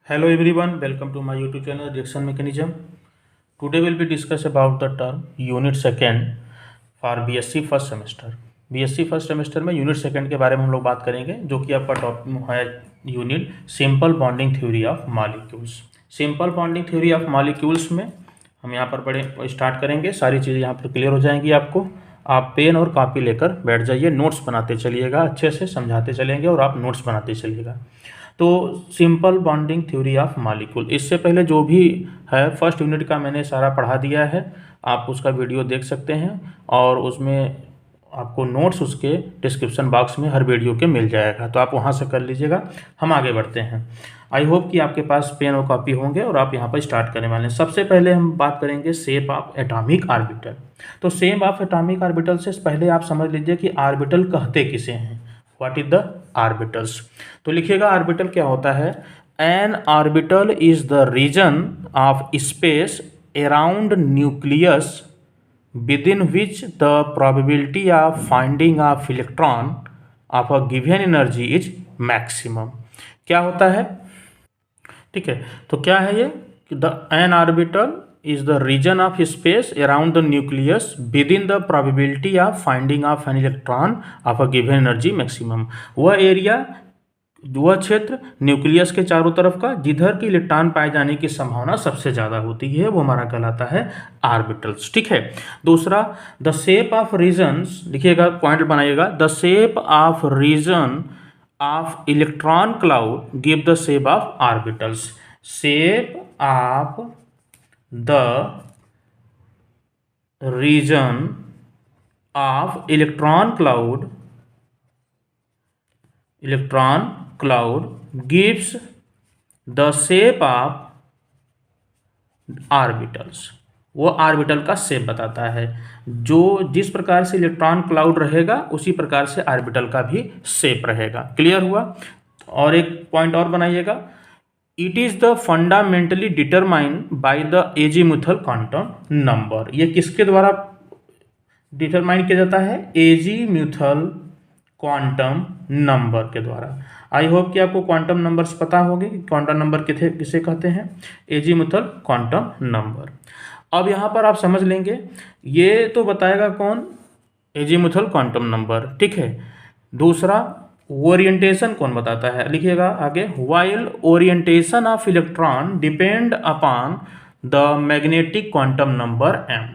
Hello everyone, welcome to my YouTube channel Reaction Mechanism. Today we'll be discuss about the term Unit Second for BSc first semester. BSc first semester में unit second के बारे में हम लोग बात करेंगे, जो कि आपका टॉपिक है unit simple bonding theory of molecules. Simple bonding theory of molecules में हम यहाँ पर बड़े स्टार्ट करेंगे, सारी चीज़ें यहाँ पर क्लियर हो जाएंगी आपको। आप पेन और कॉपी लेकर बैठ जाइए, नोट्स बनाते चलिएगा, अच्छे से समझाते चलेंगे और आप नोट्स बनाते चलिएगा। तो simple bonding theory of molecule, इससे पहले जो भी है फर्स्ट यूनिट का मैंने सारा पढ़ा दिया है, आप उसका वीडियो देख सकते हैं और उसमें आपको नोट्स उसके डिस्क्रिप्शन बॉक्स में हर वीडियो के मिल जाएगा, तो आप वहां से कर लीजिएगा। हम आगे बढ़ते हैं। आई होप कि आपके पास पेन और कॉपी होंगे और आप यहाँ पर स्टार्ट करने वाले हैं। सबसे पहले हम बात करेंगे शेप ऑफ एटॉमिक ऑर्बिटल। तो शेप ऑफ एटॉमिक ऑर्बिटल से पहले आप समझ लीजिए कि ऑर्बिटल कहते किसे हैं, व्हाट इज द ऑर्बिटल्स। तो लिखिएगा ऑर्बिटल क्या होता है। An orbital is the region of space around nucleus within which the probability of finding of electron of a given energy is maximum। क्या होता है, ठीक है। तो क्या है ये, the an orbital is the region of space around the nucleus within the probability of finding of an electron of a given energy maximum। वह एरिया, वह क्षेत्र न्यूक्लियस के चारों तरफ का जिधर की इलेक्ट्रॉन पाए जाने की संभावना सबसे ज़्यादा होती है, वो हमारा कहलाता है ऑर्बिटल्स, ठीक है। दूसरा, द शेप ऑफ रीजन्स, लिखिएगा पॉइंट बनाइएगा, the shape of region of electron cloud give the shape of orbitals. Shape of the region of electron cloud gives the shape of orbitals. वो ऑर्बिटल का shape बताता है, जो जिस प्रकार से इलेक्ट्रॉन क्लाउड रहेगा उसी प्रकार से ऑर्बिटल का भी शेप रहेगा। क्लियर हुआ। और एक पॉइंट और बनाइएगा, it is the fundamentally determined by the azimuthal quantum number. ये किसके द्वारा डिटरमाइन किया जाता है, एजीमुथल क्वांटम नंबर के द्वारा। आई होप कि आपको क्वांटम नंबर्स पता होंगे कि क्वांटम नंबर किसे कहते हैं, एजीमुथल क्वांटम नंबर। अब यहाँ पर आप समझ लेंगे, ये तो बताएगा कौन, एजीमुथल क्वांटम नंबर, ठीक है। दूसरा, ओरिएंटेशन कौन बताता है, लिखिएगा आगे, while orientation of electron depend upon the magnetic quantum number m।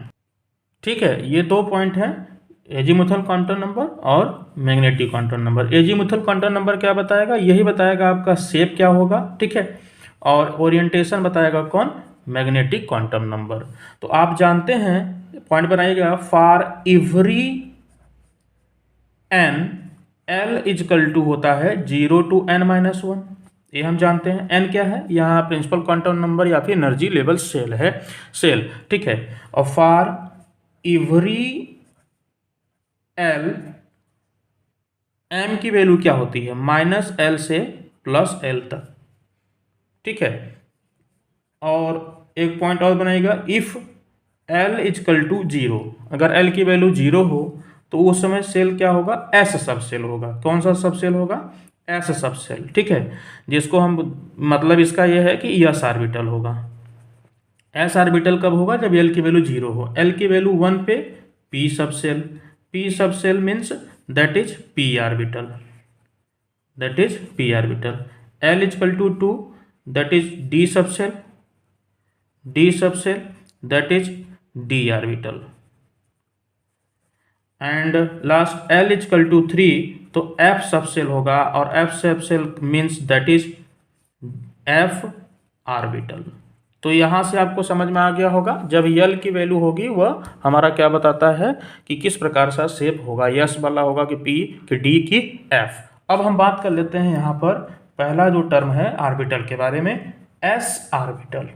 ठीक है, ये दो पॉइंट हैं, एजीमुथल क्वांटम नंबर और magnetic quantum number. Azimuthal quantum number क्या बताएगा, यही बताएगा आपका शेप क्या होगा, ठीक है। और ओरिएंटेशन बताएगा कौन, मैग्नेटिक क्वांटम नंबर। तो आप जानते हैं, पॉइंट बनाइएगा, for every n l equal to होता है 0 to n-1। ये हम जानते हैं। n क्या है, यहाँ प्रिंसिपल क्वांटम नंबर या फिर एनर्जी लेवल सेल है, सेल, ठीक है। और फॉर एवरी l m की वैल्यू क्या होती है, -l से +l तक, ठीक है। और एक पॉइंट और बनाएगा, इफ l इजकल टू 0, अगर l की वैल्यू 0 हो तो उस समय सेल क्या होगा, s सब सेल होगा। कौन सा सब सेल होगा, s सब सेल, ठीक है। जिसको हम, मतलब इसका यह है कि s ऑर्बिटल होगा। s ऑर्बिटल कब होगा, जब l की वैल्यू 0 हो। l की वैल्यू 1 पे p sub shell, p sub shell means that is p orbital, that is p orbital. l equal to 2, that is d sub shell, d sub shell, that is d orbital. And last l equal to 3, तो f sub shell होगा, और f sub shell means that is f orbital. तो यहाँ से आपको समझ में आ गया होगा, जब l की वैल्यू होगी वह हमारा क्या बताता है कि किस प्रकार सा शेप होगा, s वाला होगा कि p कि d की f। अब हम बात कर लेते हैं यहाँ पर पहला जो टर्म है ऑर्बिटल के बारे में, s ऑर्बिटल।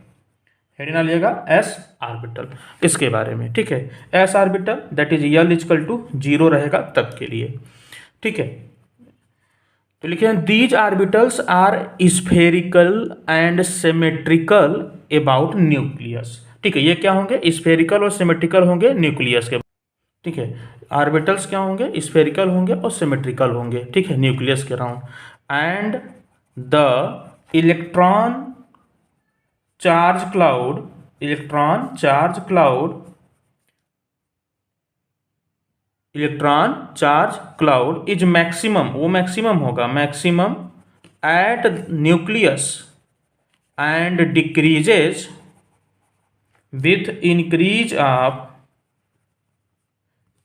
हेडिंग डालिएगा s ऑर्बिटल, इसके बारे में, ठीक है। s orbital that is l equal to 0 रहेगा तब के लिए, ठीक है। तो लिखिए, these orbitals are spherical and symmetrical about nucleus. ठीक है, ये क्या होंगे, स्फेरिकल और सिमेट्रिकल होंगे न्यूक्लियस के, ठीक है। ऑर्बिटल्स क्या होंगे, स्फेरिकल होंगे और सिमेट्रिकल होंगे, ठीक है, न्यूक्लियस के around. And the electron charge cloud, electron charge cloud, electron charge cloud is maximum, वो मैक्सिमम होगा, maximum at nucleus and decreases with increase of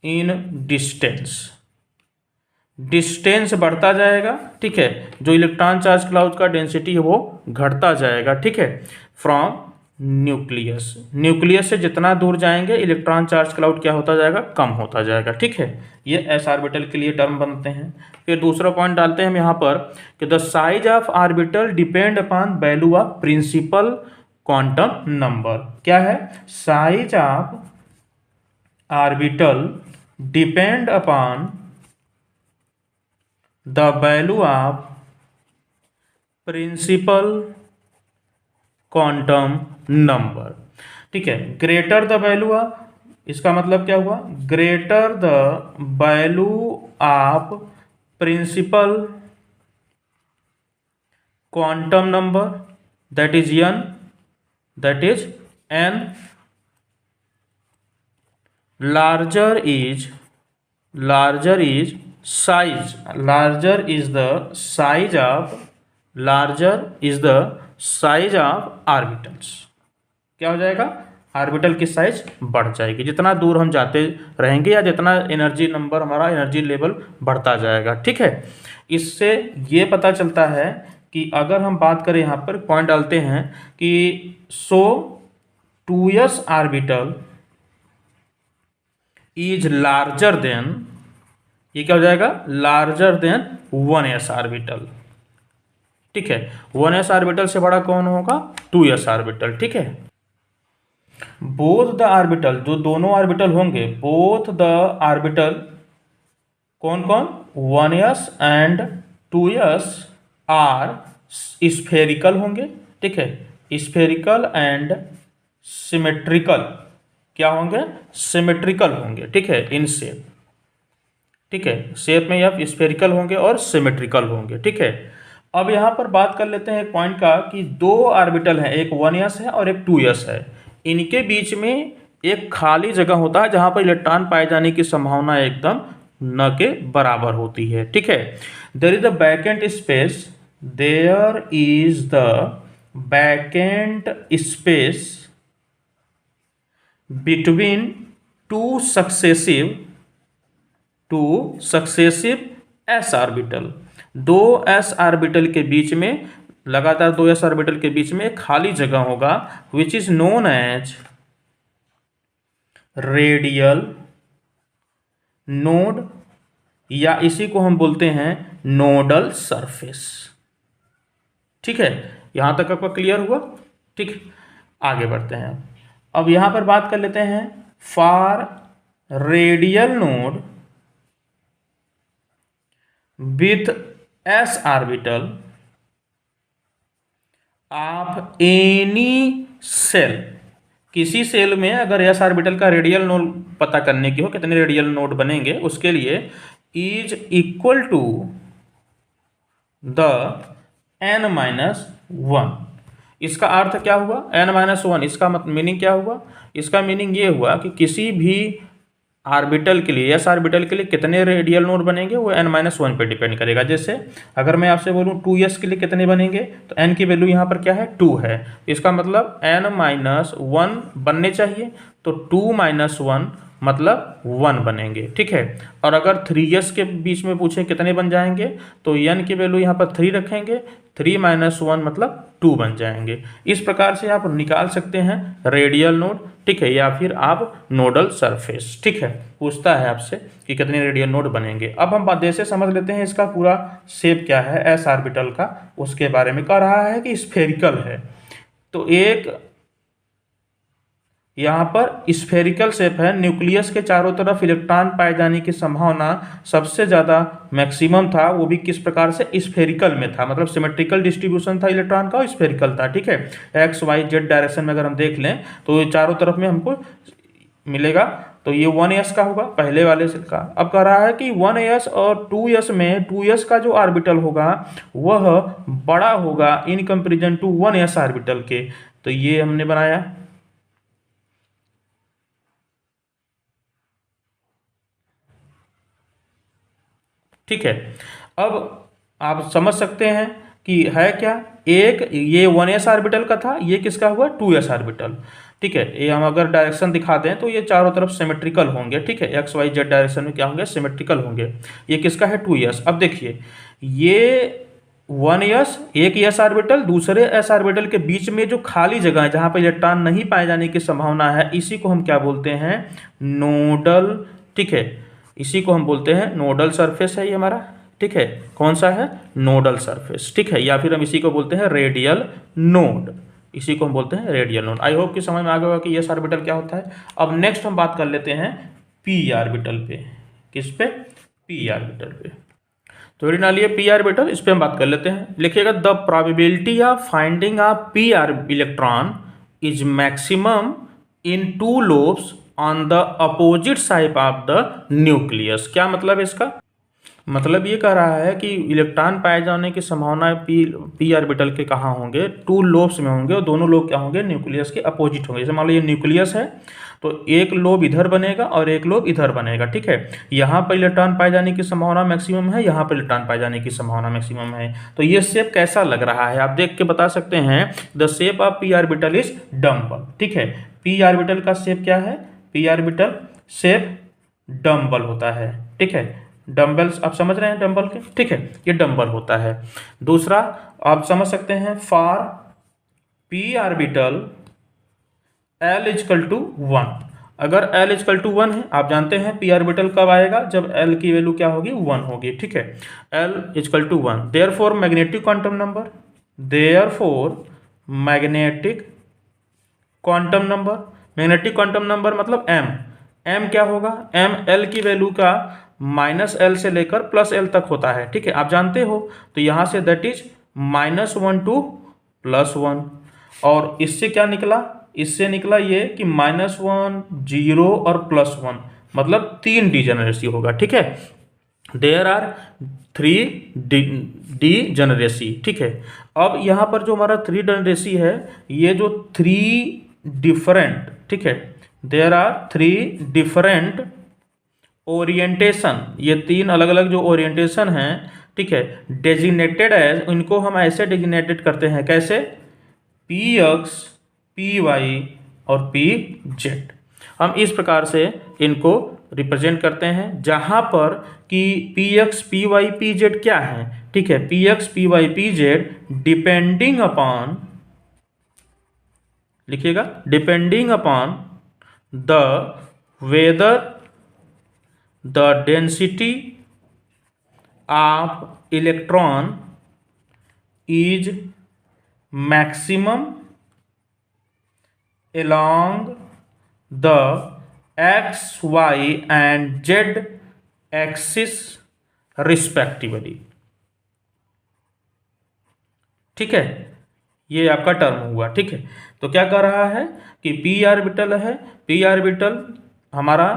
in distance, distance बढ़ता जाएगा, ठीक है, जो इलेक्ट्रॉन चार्ज क्लाउड का डेंसिटी है वो घटता जाएगा, ठीक है, फ्रॉम न्यूक्लियस, न्यूक्लियस से जितना दूर जाएंगे इलेक्ट्रॉन चार्ज क्लाउड क्या होता जाएगा, कम होता जाएगा, ठीक है। ये एस ऑर्बिटल के लिए टर्म बनते हैं। फिर दूसरा पॉइंट डालते हैं हम यहाँ पर कि the size of orbital depend upon value of principal quantum number. क्या है? Size of orbital depend upon the value of principal quantum number, ठीक है। ग्रेटर द वैल्यू ऑफ, इसका मतलब क्या हुआ, greater the value of principal quantum number that is n, that is n, larger is size, larger is the size of, larger is the size of orbitals। क्या हो जाएगा? Orbital की size बढ़ जाएगी जितना दूर हम जाते रहेंगे या जितना एनर्जी नंबर, हमारा एनर्जी लेवल बढ़ता जाएगा, ठीक है। इससे ये पता चलता है कि अगर हम बात करें, यहाँ पर पॉइंट डालते हैं कि सो 2s orbital is larger than, ये क्या हो जाएगा, लार्जर देन 1s ऑर्बिटल, ठीक है। 1s ऑर्बिटल से बड़ा कौन होगा? 2s ऑर्बिटल, ठीक है। बोथ द ऑर्बिटल, जो दोनों ऑर्बिटल होंगे, बोथ द ऑर्बिटल कौन कौन, 1s and 2s are spherical होंगे, ठीक है, स्फेरिकल एंड सिमेट्रिकल, क्या होंगे? सिमेट्रिकल होंगे, ठीक है, इन शेप, ठीक है, शेप में यह स्फेरिकल होंगे और सिमेट्रिकल होंगे, ठीक है। अब यहाँ पर बात कर लेते हैं एक पॉइंट का कि दो ऑर्बिटल हैं, एक 1s है और एक 2s है, इनके बीच में एक खाली जगह होता है जहाँ पर इलेक्ट्रॉन पाए जाने की संभावना एकदम न के बराबर होती है, ठीक है। There is the vacant space, there is the vacant space between two successive s orbital, दो s ऑर्बिटल के बीच में, लगातार दो s ऑर्बिटल के बीच में एक खाली जगह होगा, which is known as radial node, या इसी को हम बोलते हैं नोडल सरफेस, ठीक है। यहां तक आपका क्लियर हुआ? ठीक, आगे बढ़ते हैं। अब यहां पर बात कर लेते हैं for radial node with s orbital of any shell, किसी सेल में अगर s ऑर्बिटल का रेडियल नोड पता करने की हो, कितने रेडियल नोड बनेंगे, उसके लिए is equal to the n-1। इसका अर्थ क्या हुआ? n-1, इसका मीनिंग क्या हुआ? इसका मीनिंग ये हुआ कि किसी भी ऑर्बिटल के लिए, s ऑर्बिटल के लिए कितने रेडियल नोड बनेंगे वो n-1 पे डिपेंड करेगा। जैसे अगर मैं आपसे बोलूँ 2s के लिए कितने बनेंगे, तो n की वैल्यू यहाँ पर क्या है? 2 है, इसका मतलब n-1 बनने चाहिए, तो 2-1 मतलब 1 बनेंगे, ठीक है। और अगर 3s के बीच में पूछे कितने बन जाएंगे, तो n की वैल्यू यहाँ पर 3 रखेंगे, 3-1 मतलब 2 बन जाएंगे। इस प्रकार से आप निकाल सकते हैं रेडियल नोड, ठीक है, या फिर आप नोडल सरफेस, ठीक है। पूछता है आपसे कि कितने रेडियल नोड बनेंगे। अब हम बात से समझ लेते हैं इसका पूरा शेप क्या है s ऑर्बिटल का, उसके बारे में कह रहा है कि स्फेरिकल है, तो एक यहाँ पर स्फेरिकल शेप है, न्यूक्लियस के चारों तरफ इलेक्ट्रॉन पाए जाने की संभावना सबसे ज़्यादा मैक्सिमम था, वो भी किस प्रकार से? स्फेरिकल में था, मतलब सिमेट्रिकल डिस्ट्रीब्यूशन था इलेक्ट्रॉन का, स्फेरिकल था, ठीक है। x y z डायरेक्शन में अगर हम देख लें तो चारों तरफ में हमको मिलेगा तो ये 1s का होगा पहले वाले से का। अब कह रहा है कि 1s और 2s में 2s का जो ऑर्बिटल होगा वह बड़ा होगा in comparison to 1s orbital के। तो ये हमने बनाया। ठीक है, अब आप समझ सकते हैं कि है क्या, एक ये 1s ऑर्बिटल का था, ये किसका हुआ 2s ऑर्बिटल। ठीक है, ये हम अगर डायरेक्शन दिखा दें तो ये चारों तरफ सिमेट्रिकल होंगे। ठीक है, एक्स वाई जेड डायरेक्शन में क्या होंगे, सिमेट्रिकल होंगे। ये किसका है 2s। अब देखिए ये 1s एक s ऑर्बिटल दूसरे s ऑर्बिटल के बीच में जो खाली जगह है जहाँ पर इलेक्ट्रॉन नहीं पाए जाने की संभावना है, इसी को हम क्या बोलते हैं, नोडल। ठीक है, इसी को हम बोलते हैं नोडल सरफेस है ये हमारा। ठीक है, कौन सा है, नोडल सरफेस। ठीक है, या फिर हम इसी को बोलते हैं रेडियल नोड, इसी को हम बोलते हैं रेडियल नोड। आई होप कि समझ में आ गया होगा कि एस ऑर्बिटल क्या होता है। अब नेक्स्ट हम बात कर लेते हैं पी ऑर्बिटल पे। किस पे, पी ऑर्बिटल पे। तो रीड लिए पी ऑर्बिटल, इस पे हम बात कर लेते हैं। लिखिएगा the probability of finding a P electron is maximum in 2 lobes on the opposite side of the nucleus. क्या मतलब है इसका, मतलब ये कह रहा है कि इलेक्ट्रॉन पाए जाने की संभावना पी ऑर्बिटल के कहाँ होंगे, 2 लोब्स में होंगे और दोनों लोब क्या होंगे, न्यूक्लियस के अपोजिट होंगे। जैसे मान लो ये न्यूक्लियस है तो एक लोब इधर बनेगा और एक लोब इधर बनेगा। ठीक है, यहाँ पर इलेक्ट्रॉन पाए जाने की संभावना मैक्सिमम है, यहाँ पर इलेक्ट्रॉन पाए जाने की संभावना मैक्सिमम है। तो ये शेप कैसा लग रहा है आप देख के बता सकते हैं। The shape of P orbital is dumbbell. ठीक है, पी ऑर्बिटल का शेप क्या है, पी ऑर्बिटल शेप डम्बल होता है। ठीक है, डम्बल्स आप समझ रहे हैं डम्बल के। ठीक है, ये डम्बल होता है। दूसरा आप समझ सकते हैं for p orbital L equal to 1। अगर L इजकल टू 1 है, आप जानते हैं पी ऑर्बिटल कब आएगा, जब L की वैल्यू क्या होगी, 1 होगी। ठीक है, L equal to 1। Therefore magnetic quantum number, therefore magnetic quantum number, magnetic quantum number मतलब m क्या होगा, m L की वैल्यू का -L से लेकर +L तक होता है। ठीक है, आप जानते हो। तो यहाँ से दैट इज -1 टू +1। और इससे क्या निकला, इससे निकला ये कि -1 0 और +1 मतलब 3 डिजेनरेसी होगा। ठीक है, देयर आर 3 डिजेनरेसी। ठीक है, अब यहाँ पर जो हमारा 3 डिजेनरेसी है, ये जो 3 डिफरेंट, ठीक है, देयर आर 3 डिफरेंट ओरिएंटेशन, ये 3 अलग अलग जो ओरिएंटेशन हैं, ठीक है, डेजिग्नेटेड एज, इनको हम ऐसे डेजिग्नेटेड करते हैं कैसे, पी एक्स, पी वाई और पी जेड। हम इस प्रकार से इनको रिप्रेजेंट करते हैं, जहां पर कि P x, P Y, P Z क्या है। ठीक है, P x, P Y, P Z depending upon, लिखिएगा, depending upon the whether the density of electron is maximum along the x, y and z axis respectively। ठीक है, ये आपका term हुआ। ठीक है, तो क्या कर रहा है कि पी ऑर्बिटल है, पी ऑर्बिटल हमारा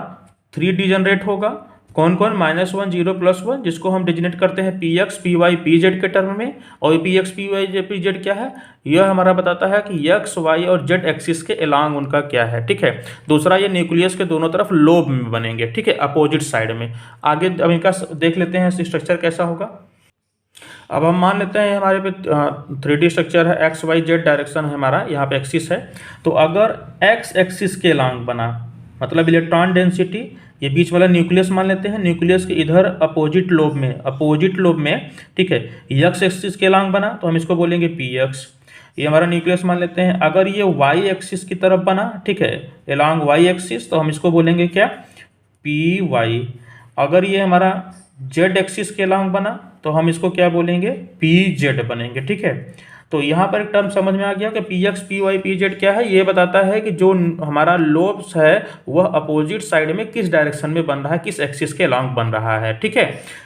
3 डिजेनरेट होगा। कौन कौन, -1 0 +1, जिसको हम डिजिनेट करते हैं p x, P Y, P z के टर्म में। और p x, P Y, P Z क्या है, यह हमारा बताता है कि एक्स, वाई और जेड एक्सिस के अलोंग उनका क्या है। ठीक है, दूसरा ये न्यूक्लियस के दोनों तरफ लोब में बनेंगे। ठीक है, अपोजिट साइड में। आगे अब इनका देख लेते हैं स्ट्रक्चर कैसा होगा। अब हम मान लेते हैं हमारे पे 3D स्ट्रक्चर है, एक्स वाई जेड डायरेक्शन है हमारा, यहाँ पे एक्सिस है। तो अगर एक्स एक्सिस के अलोंग बना, मतलब इलेक्ट्रॉन डेंसिटी, ये बीच वाला न्यूक्लियस मान लेते हैं, न्यूक्लियस के इधर अपोजिट लोब में, ठीक है, एक्स एक्सिस के अलोंग बना तो हम इसको बोलेंगे पी एक्स। ये हमारा न्यूक्लियस मान लेते हैं। अगर ये वाई एक्सिस की तरफ बना, ठीक है, अलोंग वाई एक्सिस, तो हम इसको बोलेंगे क्या, पी वाई। अगर ये हमारा जेड एक्सिस के अलोंग बना तो हम इसको क्या बोलेंगे, पी जेड बनेंगे। ठीक है, तो यहाँ पर एक टर्म समझ में आ गया कि P x, P Y, P Z क्या है, ये बताता है कि जो हमारा लोब्स है वह अपोजिट साइड में किस डायरेक्शन में बन रहा है, किस एक्सिस के अलोंग बन रहा है। ठीक है,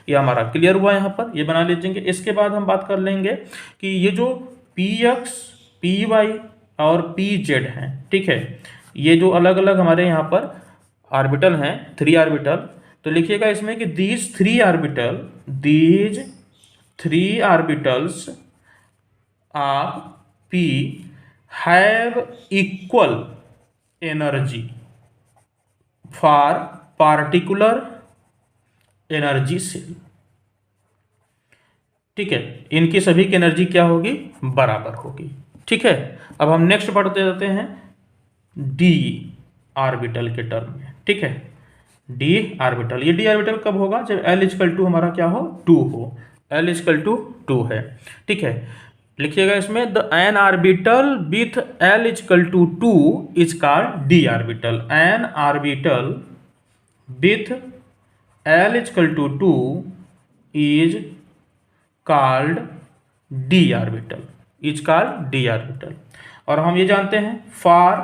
ये हमारा क्लियर हुआ, यहाँ पर ये बना लीजिएंगे। इसके बाद हम बात कर लेंगे कि ये जो पी एक्स, पी वाई और पी जेड हैं, ठीक है, ये जो अलग अलग हमारे यहाँ पर ऑर्बिटल हैं, 3 ऑर्बिटल, तो लिखिएगा इसमें कि these three orbitals of p have equal energy for particular energy shell. ठीक है, इनकी सभी की एनर्जी क्या होगी, बराबर होगी। ठीक है, अब हम नेक्स्ट बढ़ते जाते हैं डी ऑर्बिटल के टर्म में। ठीक है, डी ऑर्बिटल, ये डी ऑर्बिटल कब होगा, जब L इक्वल टू हमारा क्या हो, 2 हो। L इक्वल टू 2 है। ठीक है, लिखिएगा इसमें the an orbital with L equal to 2 is called d orbital. An orbital with L equal to 2 is called d orbital, is called d orbital. और हम ये जानते हैं for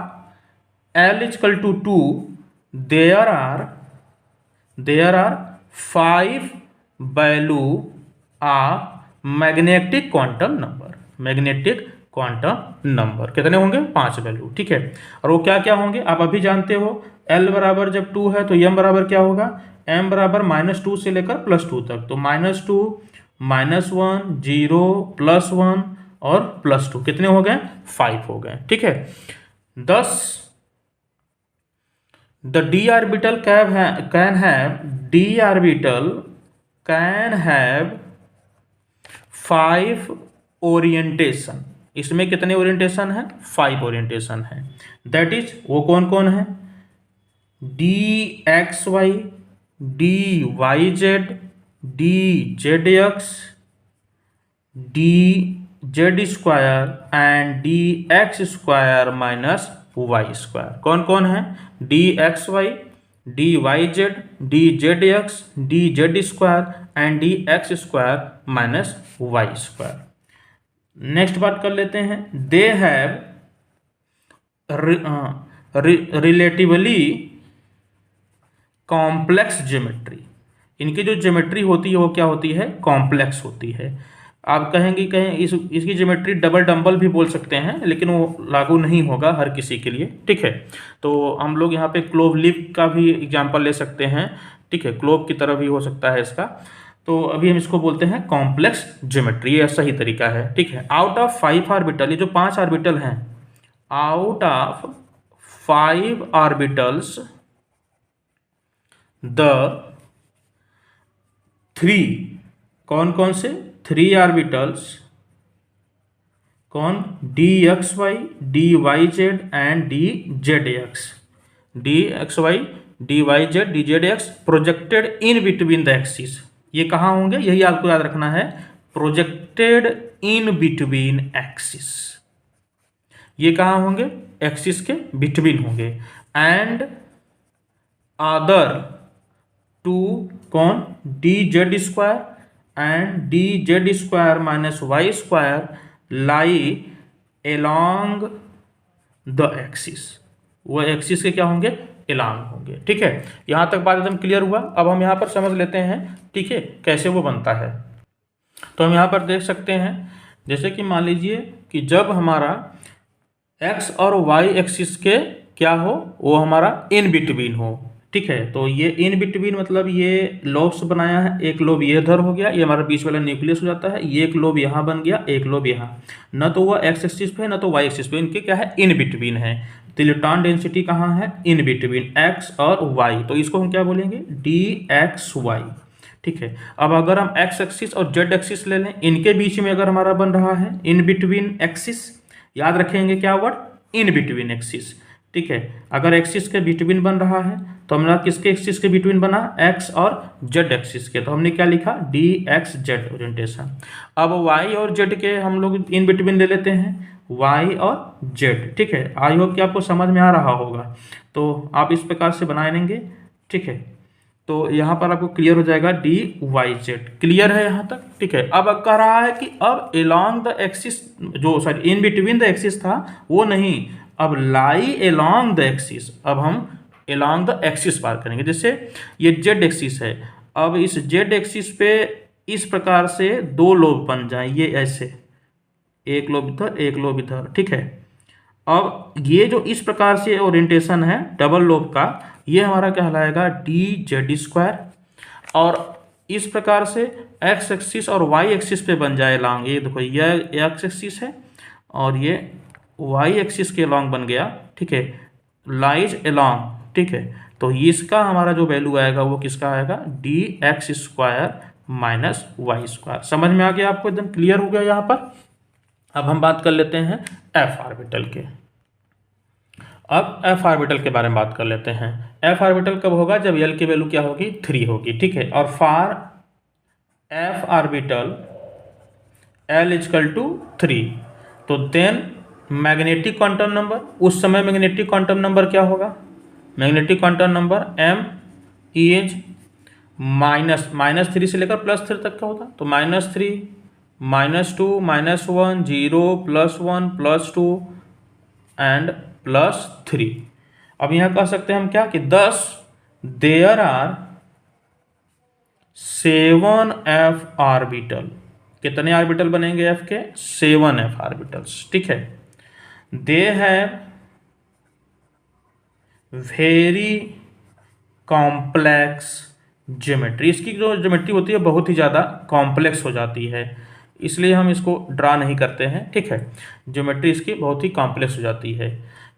L equal to 2 there are 5 value of magnetic quantum number. Magnetic quantum number कितने होंगे, 5 value. ठीक है, और वो क्या क्या होंगे आप अभी जानते हो। L बराबर जब 2 है तो M बराबर क्या होगा, M बराबर -2 से लेकर +2 तक, तो -2 -1 0 +1 और +2 कितने हो गए, 5 हो गए। ठीक है, 10 the d orbital can have 5 orientation. इसमें कितने ओरिएंटेशन है, 5 ओरिएंटेशन है। दैट इज वो कौन कौन है, dxy, dyz, dzx, dz² and dx² minus y square. कौन कौन है, dxy, dyz, dzx, dz² and dx² minus y square. Next बात कर लेते हैं, they have relatively complex geometry. इनकी जो ज्योमेट्री होती है वो क्या होती है, कॉम्प्लेक्स होती है। आप कहेंगे इसकी ज्योमेट्री डबल डंबल भी बोल सकते हैं, लेकिन वो लागू नहीं होगा हर किसी के लिए। ठीक है, तो हम लोग यहाँ पे क्लोव लीफ का भी एग्जांपल ले सकते हैं। ठीक है, क्लोव की तरह भी हो सकता है इसका, तो अभी हम इसको बोलते हैं कॉम्प्लेक्स ज्योमेट्री, ये सही तरीका है। ठीक है, आउट ऑफ 5 ऑर्बिटल, ये जो 5 ऑर्बिटल हैं, आउट ऑफ 5 ऑर्बिटल्स द 3, कौन कौन से, 3 ऑर्बिटल्स, कौन, dxy, dyz and dzx, dxy, dyz, dzx projected in between the axis. ये कहाँ होंगे, यही आपको याद रखना है, प्रोजेक्टेड इन बिटवीन एक्सिस। ये कहाँ होंगे, एक्सिस के बिटवीन होंगे। एंड अदर 2 कौन, dz² and dz² minus y square lie along the axis. वो एक्सिस के क्या होंगे, एलॉन्ग होंगे। ठीक है, यहाँ तक बात एकदम क्लियर हुआ। अब हम यहाँ पर समझ लेते हैं, ठीक है, कैसे वो बनता है। तो हम यहाँ पर देख सकते हैं, जैसे कि मान लीजिए कि जब हमारा x और y एक्सिस के क्या हो, वो हमारा इन बिटवीन हो। ठीक है, तो ये इन बिटवीन मतलब ये लोब्स बनाया है, एक लोब ये इधर हो गया, ये हमारा बीच वाला न्यूक्लियस हो जाता है, ये एक लोब यहाँ बन गया, एक लोब यहाँ, न तो वह एक्स एक्सिस पे है न तो वाई एक्सिस पे, इनके क्या है, इन बिटवीन है। तो इलेक्ट्रॉन डेंसिटी कहाँ है, इन बिटवीन एक्स और वाई, तो इसको हम क्या बोलेंगे, dxy। ठीक है, अब अगर हम एक्स एक्सिस और जेड एक्सिस ले लें, इनके बीच में अगर हमारा बन रहा है इन बिटवीन एक्सिस, याद रखेंगे क्या वर्ड, इन बिटवीन एक्सिस। ठीक है, अगर एक्सिस के बिटवीन बन रहा है तो हमारा किसके एक्सिस के बिटवीन बना, एक्स और जेड एक्सिस के, तो हमने क्या लिखा, dxz ओरिएंटेशन। अब y और z के हम लोग इन बिटवीन ले लेते हैं, y और z। ठीक है, आई होप कि आपको समझ में आ रहा होगा, तो आप इस प्रकार से बना लेंगे। ठीक है, तो यहाँ पर आपको क्लियर हो जाएगा dyz, क्लियर है यहाँ तक। ठीक है, अब कह रहा है कि अब एलॉन्ग द एक्सिस, जो sorry in between the axis था वो नहीं, अब लाई एलॉन्ग द एक्सिस, अब हम एलॉन्ग द एक्सिस बात करेंगे। जैसे ये जेड एक्सिस है, अब इस जेड एक्सिस पे इस प्रकार से 2 लोब बन जाए, ये ऐसे, एक लोब इधर एक लोब इधर। ठीक है, अब ये जो इस प्रकार से ओरिएंटेशन है डबल लोब का, ये हमारा कहलाएगा डी जेड स्क्वायर। और इस प्रकार से एक्स एक्सिस और वाई एक्सिस पे बन जाए लॉन्ग, ये देखो ये एक्स एक्सिस है और ये वाई एक्सिस के लॉन्ग बन गया, ठीक है, लाइज एलॉन्ग, ठीक है। तो इसका हमारा जो वैल्यू आएगा वो किसका आएगा, d x square minus y square. समझ में आ गया आपको, एकदम क्लियर हो गया यहाँ पर। अब हम बात कर लेते हैं एफ ऑर्बिटल के। अब एफ ऑर्बिटल के बारे में बात कर लेते हैं। एफ ऑर्बिटल कब होगा, जब एल की वैल्यू क्या होगी, 3 होगी, ठीक है। और for f orbital l equal to 3, तो देन मैग्नेटिक क्वांटम नंबर, उस समय मैग्नेटिक क्वांटम नंबर क्या होगा, magnetic quantum number m is -3 से लेकर +3 तक का होता। तो -3 -2 -1 0 +1 +2 एंड +3। अब यहाँ कह सकते हैं हम क्या कि 10 देयर आर 7 एफ ऑर्बिटल। कितने ऑर्बिटल बनेंगे एफ के, 7 एफ ऑर्बिटल्स, ठीक है। They have very complex geometry, इसकी जो ज्योमेट्री होती है बहुत ही ज़्यादा कॉम्प्लेक्स हो जाती है, इसलिए हम इसको ड्रा नहीं करते हैं, ठीक है। ज्योमेट्री इसकी बहुत ही कॉम्प्लेक्स हो जाती है।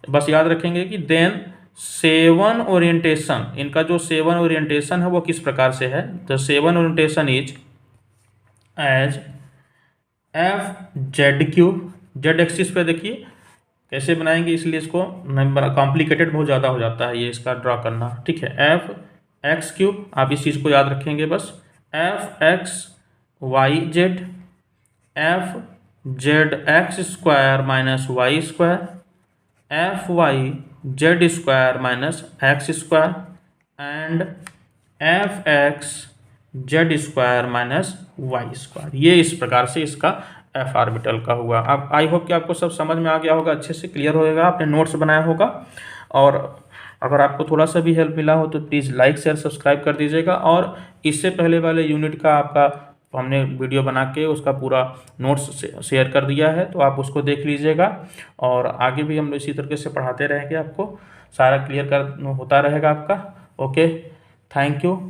बस याद रखेंगे कि देन 7 ओरिएंटेशन, इनका जो 7 ओरिएंटेशन है वो किस प्रकार से है, the 7 orientation is as f z cube. Z axis पे देखिए कैसे बनाएंगे, इसलिए इसको कॉम्प्लिकेटेड बहुत ज़्यादा हो जाता है ये इसका ड्रा करना, ठीक है। एफ एक्स क्यूब, आप इस चीज़ को याद रखेंगे बस। F x y z, f z x square minus y square, f y z square minus x square and f x z square minus y square. ये इस प्रकार से इसका एफ ऑर्बिटल का हुआ। अब आई होप कि आपको सब समझ में आ गया होगा, अच्छे से क्लियर होगा, आपने नोट्स बनाया होगा। और अगर आपको थोड़ा सा भी हेल्प मिला हो तो प्लीज़ लाइक शेयर सब्सक्राइब कर दीजिएगा। और इससे पहले वाले यूनिट का आपका हमने वीडियो बना के उसका पूरा नोट्स शेयर कर दिया है, तो आप उसको देख लीजिएगा। और आगे भी हम इसी तरीके से पढ़ाते रहेंगे, आपको सारा क्लियर कर होता रहेगा आपका। Okay, thank you.